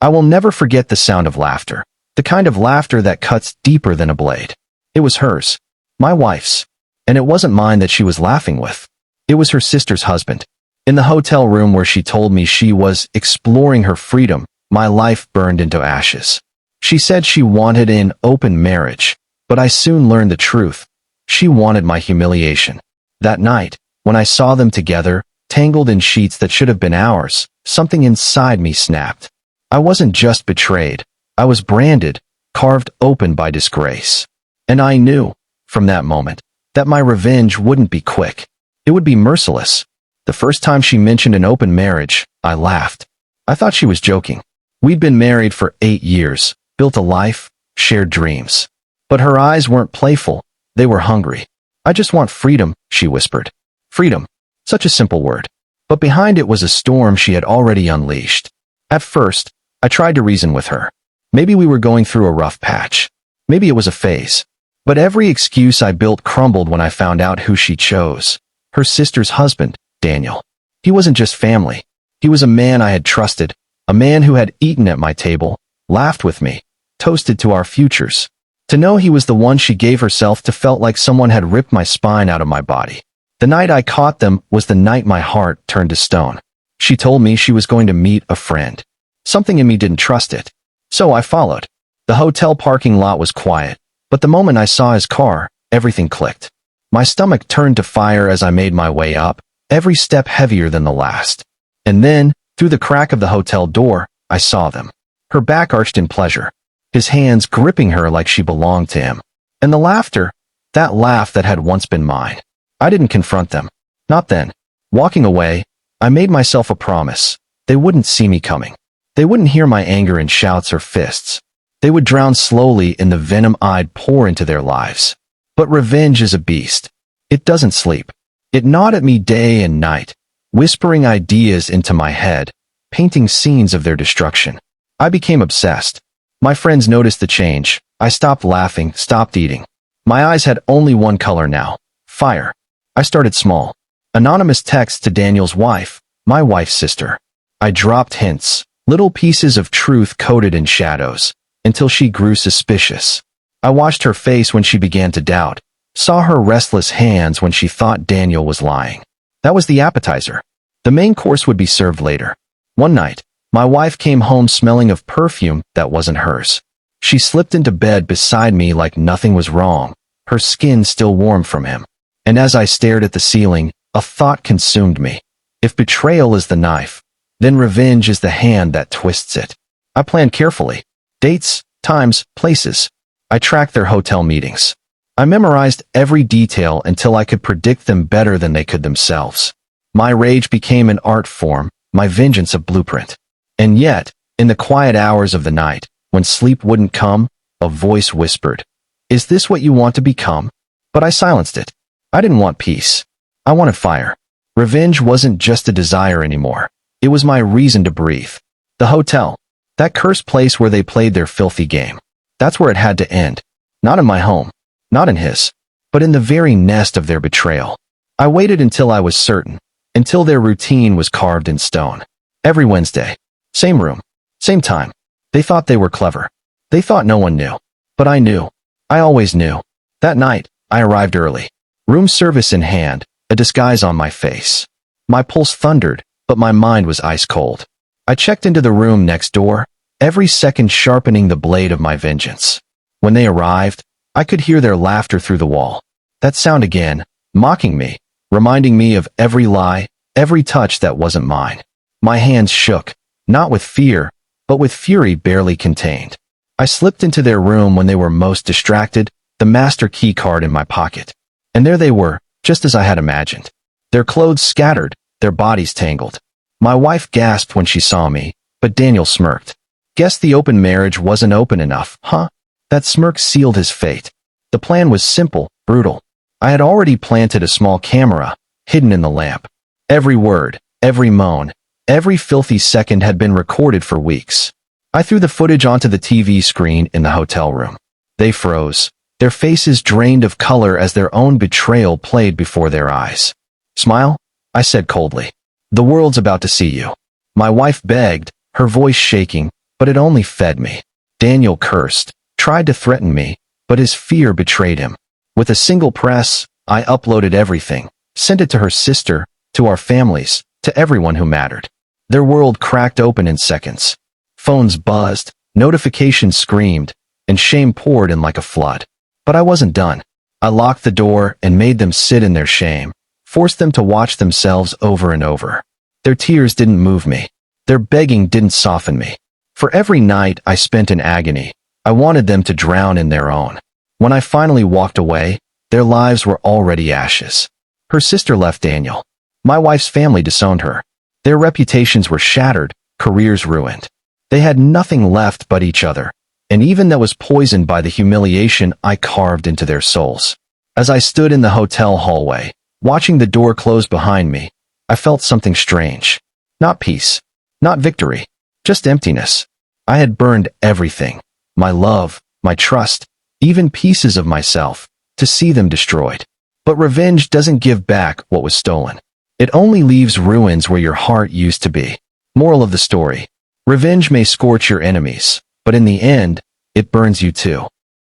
I will never forget the sound of laughter, the kind of laughter that cuts deeper than a blade. It was hers, my wife's, and it wasn't mine that she was laughing with. It was her sister's husband. In the hotel room where she told me she was exploring her freedom, my life burned into ashes. She said she wanted an open marriage, but I soon learned the truth. She wanted my humiliation. That night, when I saw them together, tangled in sheets that should have been ours, something inside me snapped. I wasn't just betrayed. I was branded, carved open by disgrace. And I knew, from that moment, that my revenge wouldn't be quick. It would be merciless. The first time she mentioned an open marriage, I laughed. I thought she was joking. We'd been married for 8 years, built a life, shared dreams. But her eyes weren't playful. They were hungry. I just want freedom, she whispered. Freedom. Such a simple word. But behind it was a storm she had already unleashed. At first, I tried to reason with her. Maybe we were going through a rough patch. Maybe it was a phase. But every excuse I built crumbled when I found out who she chose. Her sister's husband, Daniel. He wasn't just family. He was a man I had trusted, a man who had eaten at my table, laughed with me, toasted to our futures. To know he was the one she gave herself to felt like someone had ripped my spine out of my body. The night I caught them was the night my heart turned to stone. She told me she was going to meet a friend. Something in me didn't trust it. So I followed. The hotel parking lot was quiet, but the moment I saw his car, everything clicked. My stomach turned to fire as I made my way up, every step heavier than the last. And then, through the crack of the hotel door, I saw them. Her back arched in pleasure, his hands gripping her like she belonged to him. And the laughter, that laugh that had once been mine. I didn't confront them. Not then. Walking away, I made myself a promise. They wouldn't see me coming. They wouldn't hear my anger in shouts or fists. They would drown slowly in the venom I'd pour into their lives. But revenge is a beast. It doesn't sleep. It gnawed at me day and night, whispering ideas into my head, painting scenes of their destruction. I became obsessed. My friends noticed the change. I stopped laughing, stopped eating. My eyes had only one color now: fire. I started small. Anonymous texts to Daniel's wife, my wife's sister. I dropped hints, little pieces of truth coded in shadows, until she grew suspicious. I watched her face when she began to doubt, saw her restless hands when she thought Daniel was lying. That was the appetizer. The main course would be served later. One night, my wife came home smelling of perfume that wasn't hers. She slipped into bed beside me like nothing was wrong, her skin still warm from him. And as I stared at the ceiling, a thought consumed me. If betrayal is the knife, then revenge is the hand that twists it. I planned carefully. Dates, times, places. I tracked their hotel meetings. I memorized every detail until I could predict them better than they could themselves. My rage became an art form, my vengeance a blueprint. And yet, in the quiet hours of the night, when sleep wouldn't come, a voice whispered, "Is this what you want to become?" But I silenced it. I didn't want peace. I wanted fire. Revenge wasn't just a desire anymore. It was my reason to breathe. The hotel. That cursed place where they played their filthy game. That's where it had to end. Not in my home. Not in his. But in the very nest of their betrayal. I waited until I was certain. Until their routine was carved in stone. Every Wednesday. Same room. Same time. They thought they were clever. They thought no one knew. But I knew. I always knew. That night, I arrived early. Room service in hand, a disguise on my face. My pulse thundered, but my mind was ice cold. I checked into the room next door, every second sharpening the blade of my vengeance. When they arrived, I could hear their laughter through the wall. That sound again, mocking me, reminding me of every lie, every touch that wasn't mine. My hands shook, not with fear, but with fury barely contained. I slipped into their room when they were most distracted, the master key card in my pocket. And there they were, just as I had imagined. Their clothes scattered, their bodies tangled. My wife gasped when she saw me, but Daniel smirked. Guess the open marriage wasn't open enough, huh? That smirk sealed his fate. The plan was simple, brutal. I had already planted a small camera, hidden in the lamp. Every word, every moan, every filthy second had been recorded for weeks. I threw the footage onto the TV screen in the hotel room. They froze. Their faces drained of color as their own betrayal played before their eyes. "Smile," I said coldly. "The world's about to see you." My wife begged, her voice shaking, but it only fed me. Daniel cursed, tried to threaten me, but his fear betrayed him. With a single press, I uploaded everything, sent it to her sister, to our families, to everyone who mattered. Their world cracked open in seconds. Phones buzzed, notifications screamed, and shame poured in like a flood. But I wasn't done. I locked the door and made them sit in their shame, forced them to watch themselves over and over. Their tears didn't move me. Their begging didn't soften me. For every night I spent in agony, I wanted them to drown in their own. When I finally walked away, their lives were already ashes. Her sister left Daniel. My wife's family disowned her. Their reputations were shattered, careers ruined. They had nothing left but each other, and even that was poisoned by the humiliation I carved into their souls. As I stood in the hotel hallway, watching the door close behind me, I felt something strange. Not peace, not victory, just emptiness. I had burned everything, my love, my trust, even pieces of myself, to see them destroyed. But revenge doesn't give back what was stolen. It only leaves ruins where your heart used to be. Moral of the story: revenge may scorch your enemies, but in the end, it burns you too.